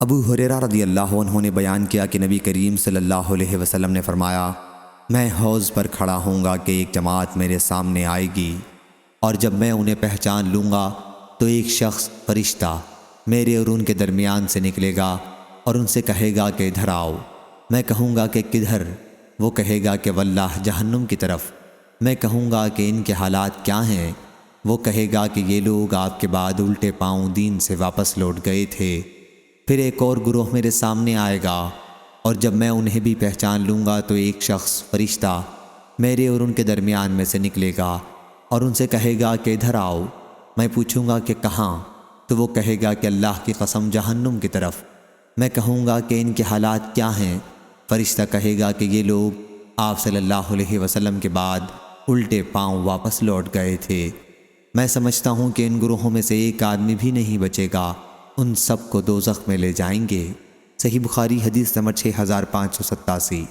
ابو ہریرہ رضی اللہ عنہ نے بیان کیا کہ نبی کریم صلی اللہ علیہ وسلم نے فرمایا، میں حوض پر کھڑا ہوں گا کہ ایک جماعت میرے سامنے آئے گی، اور جب میں انہیں پہچان لوں گا تو ایک شخص فرشتہ میرے اور ان کے درمیان سے نکلے گا اور ان سے کہے گا کہ ادھر آؤ۔ میں کہوں گا کہ کدھر؟ وہ کہے گا کہ واللہ جہنم کی طرف۔ میں کہوں گا کہ ان کے حالات کیا ہیں؟ وہ کہے گا کہ یہ لوگ آپ کے بعد الٹے پاؤں دین سے واپس لوٹ گئے تھے۔ پھر ایک اور گروہ میرے سامنے آئے گا، اور جب میں انہیں بھی پہچان لوں گا تو ایک شخص فرشتہ میرے اور ان کے درمیان میں سے نکلے گا اور ان سے کہے گا کہ ادھر آؤ۔ میں پوچھوں گا کہ کہاں؟ تو وہ کہے گا کہ اللہ کی قسم جہنم کی طرف۔ میں کہوں گا کہ ان کے حالات کیا ہیں؟ فرشتہ کہے گا کہ یہ لوگ آپ صلی اللہ علیہ وسلم کے بعد الٹے پاؤں واپس لوٹ گئے تھے۔ میں سمجھتا ہوں کہ ان گروہوں میں سے ایک آدمی بھی نہیں بچے گا، ان سب کو دوزخ میں لے جائیں گے۔ صحیح بخاری حدیث نمبر 6587۔